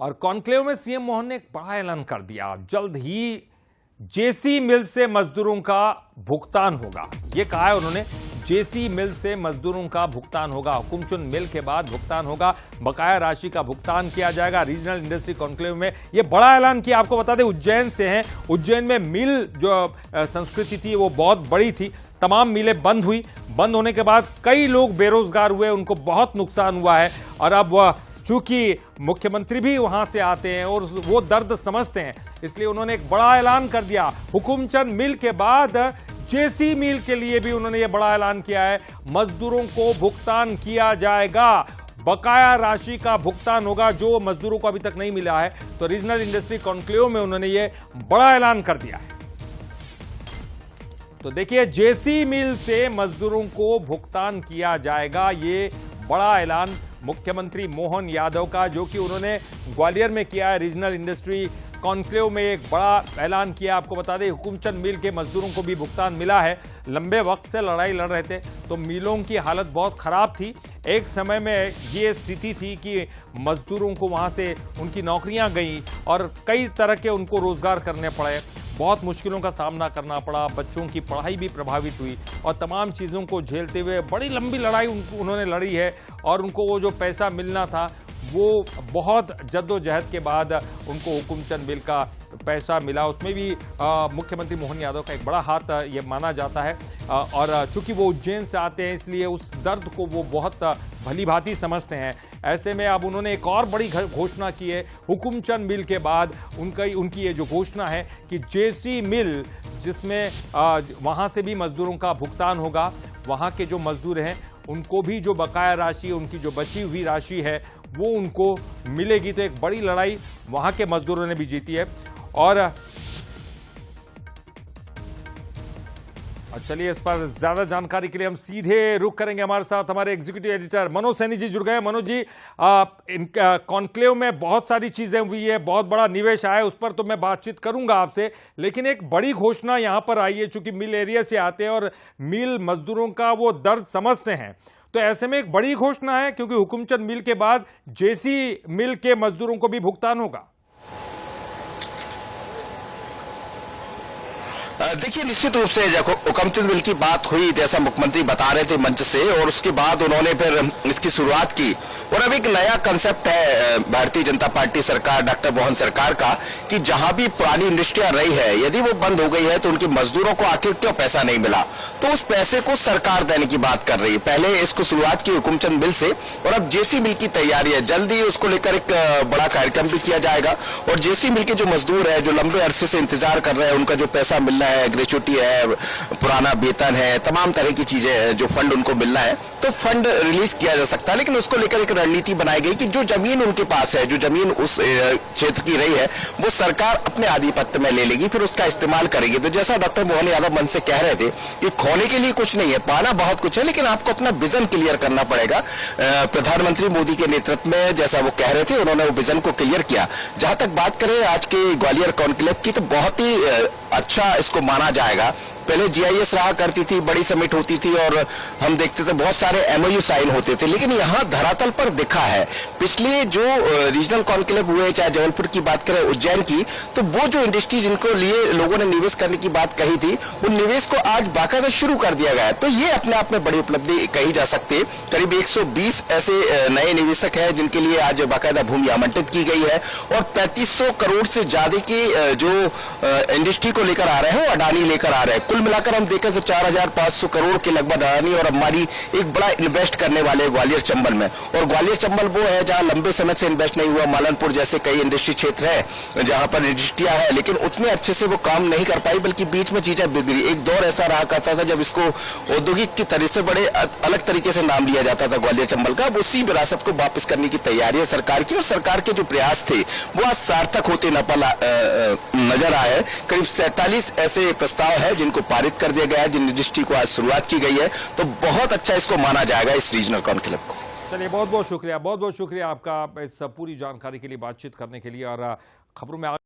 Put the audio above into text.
और कॉन्क्लेव में सीएम मोहन ने एक बड़ा ऐलान कर दिया, जल्द ही जेसी मिल से मजदूरों का भुगतान होगा। यह कहा है उन्होंने, जेसी मिल से मजदूरों का भुगतान होगा। हुकुमचंद मिल के बाद भुगतान होगा, बकाया राशि का भुगतान किया जाएगा। रीजनल इंडस्ट्री कॉन्क्लेव में यह बड़ा ऐलान किया। आपको बता दें, उज्जैन से हैं। उज्जैन में मिल जो संस्कृति थी वो बहुत बड़ी थी। तमाम मिलें बंद हुई। बंद होने के बाद कई लोग बेरोजगार हुए, उनको बहुत नुकसान हुआ है। और अब चूंकि मुख्यमंत्री भी वहां से आते हैं और वो दर्द समझते हैं, इसलिए उन्होंने एक बड़ा ऐलान कर दिया। हुकुमचंद मिल के बाद जेसी मिल के लिए भी उन्होंने ये बड़ा ऐलान किया है। मजदूरों को भुगतान किया जाएगा, बकाया राशि का भुगतान होगा जो मजदूरों को अभी तक नहीं मिला है। तो रीजनल इंडस्ट्री कॉन्क्लेव में उन्होंने ये बड़ा ऐलान कर दिया है। तो देखिए, जेसी मिल से मजदूरों को भुगतान किया जाएगा, ये बड़ा ऐलान मुख्यमंत्री मोहन यादव का, जो कि उन्होंने ग्वालियर में किया है। रीजनल इंडस्ट्री कॉन्क्लेव में एक बड़ा ऐलान किया। आपको बता दें, हुकुमचंद मिल के मजदूरों को भी भुगतान मिला है। लंबे वक्त से लड़ाई लड़ रहे थे, तो मिलों की हालत बहुत खराब थी। एक समय में ये स्थिति थी कि मजदूरों को वहां से उनकी नौकरियां गई और कई तरह के उनको रोजगार करने पड़े। बहुत मुश्किलों का सामना करना पड़ा, बच्चों की पढ़ाई भी प्रभावित हुई और तमाम चीज़ों को झेलते हुए बड़ी लंबी लड़ाई उन्होंने लड़ी है। और उनको वो जो पैसा मिलना था, वो बहुत जद्दोजहद के बाद उनको हुकुमचंद मिल का पैसा मिला। उसमें भी मुख्यमंत्री मोहन यादव का एक बड़ा हाथ ये माना जाता है। और चूंकि वो उज्जैन से आते हैं, इसलिए उस दर्द को वो बहुत भली भांति समझते हैं। ऐसे में अब उन्होंने एक और बड़ी घोषणा की है। हुकुमचंद मिल के बाद उनकी ये जो घोषणा है कि जेसी मिल, जिसमें वहां से भी मजदूरों का भुगतान होगा। वहां के जो मजदूर हैं उनको भी जो बकाया राशि, उनकी जो बची हुई राशि है वो उनको मिलेगी। तो एक बड़ी लड़ाई वहां के मजदूरों ने भी जीती है। और चलिए, इस पर ज्यादा जानकारी के लिए हम सीधे रुख करेंगे। हमारे साथ हमारे एग्जीक्यूटिव एडिटर मनोज सैनी जी जुड़ गए। मनोज जी, कॉन्क्लेव में बहुत सारी चीजें हुई है, बहुत बड़ा निवेश आया है, उस पर तो मैं बातचीत करूंगा आपसे, लेकिन एक बड़ी घोषणा यहां पर आई है। चूंकि मिल एरिया से आते हैं और मिल मजदूरों का वो दर्द समझते हैं, तो ऐसे में एक बड़ी घोषणा है, क्योंकि हुकुमचंद मिल के बाद जेसी मिल के मजदूरों को भी भुगतान होगा। देखिए, निश्चित रूप से हुकुमचंद मिल की बात हुई, जैसा मुख्यमंत्री बता रहे थे मंच से, और उसके बाद उन्होंने फिर इसकी शुरुआत की। और अब एक नया कंसेप्ट है भारतीय जनता पार्टी सरकार, डॉक्टर मोहन सरकार का, कि जहां भी पुरानी इंडस्ट्रियां रही है, यदि वो बंद हो गई है तो उनके मजदूरों को आखिर क्यों पैसा नहीं मिला, तो उस पैसे को सरकार देने की बात कर रही है। पहले इसको शुरुआत की हुकुमचंद मिल से, और अब जेसी मिल की तैयारी है। जल्दी उसको लेकर एक बड़ा कार्यक्रम भी किया जाएगा। और जेसी मिल के जो मजदूर है, जो लंबे अरसे से इंतजार कर रहे हैं, उनका जो पैसा मिलना है, ग्रेचुटी है, पुराना वेतन है, तमाम तरह की चीजें हैं, जो फंड उनको मिलना है, तो फंड रिलीज किया जा सकता है। लेकिन उसको लेकर एक रणनीति बनाई गई कि जो जमीन उनके पास है, जो जमीन उस क्षेत्र की रही है, वो सरकार अपने आधिपत्य में ले लेगी, फिर उसका इस्तेमाल करेगी। तो जैसा डॉक्टर मोहन यादव मन से कह रहे थे कि खोने के लिए कुछ नहीं है, पाना बहुत कुछ है, लेकिन आपको अपना विजन क्लियर करना पड़ेगा। प्रधानमंत्री मोदी के नेतृत्व में, जैसा वो कह रहे थे, उन्होंने वो विजन को क्लियर किया। जहां तक बात करें आज के ग्वालियर कॉन्क्लेव की, तो बहुत ही अच्छा इसको माना जाएगा। पहले जीआईएस रहा करती थी, बड़ी समिट होती थी और हम देखते थे बहुत सारे एमओयू साइन होते थे, लेकिन यहाँ धरातल पर दिखा है। पिछले जो रीजनल कॉन्क्लेव हुए, चाहे जबलपुर की बात करें, उज्जैन की, तो वो जो इंडस्ट्री जिनको लिए लोगों ने निवेश करने की बात कही थी, उन निवेश को आज बाकायदा शुरू कर दिया गया है। तो ये अपने आप में बड़ी उपलब्धि कही जा सकती है। करीब 120 ऐसे नए निवेशक हैं जिनके लिए आज बाकायदा भूमि आवंटित की गई है। और 3500 करोड़ से ज्यादा की जो इंडस्ट्री को लेकर आ रहे हैं, वो अडानी लेकर आ रहे हैं। मिलाकर हम देखें तो 4500 करोड़ के लगभग अडानी और अंबानी एक बड़ा इन्वेस्ट करने वाले ग्वालियर चंबल में। और ग्वालियर चंबल वो है जहां लंबे समय से इन्वेस्ट नहीं हुआ। मालनपुर जैसे कई इंडस्ट्री क्षेत्र है जहां पर इंडस्ट्रियां है, लेकिन उतने अच्छे से वो काम नहीं कर पाई, बल्कि बीच में चीजें बिगड़ी। एक दौर ऐसा रहा करता था जब इसको औद्योगिक की तरह से बड़े अलग तरीके से नाम लिया जाता था ग्वालियर चंबल का। अब उसी विरासत को वापस करने की तैयारी है सरकार की, और सरकार के जो प्रयास थे वो आज सार्थक होते नजर आए। करीब 47 ऐसे प्रस्ताव है जिनको पारित कर दिया गया है, जिन इंडस्ट्री को आज शुरुआत की गई है। तो बहुत अच्छा इसको माना जाएगा, इस रीजनल कॉन्क्लेव को। चलिए, बहुत बहुत शुक्रिया, बहुत बहुत शुक्रिया आपका इस पूरी जानकारी के लिए, बातचीत करने के लिए। और खबरों में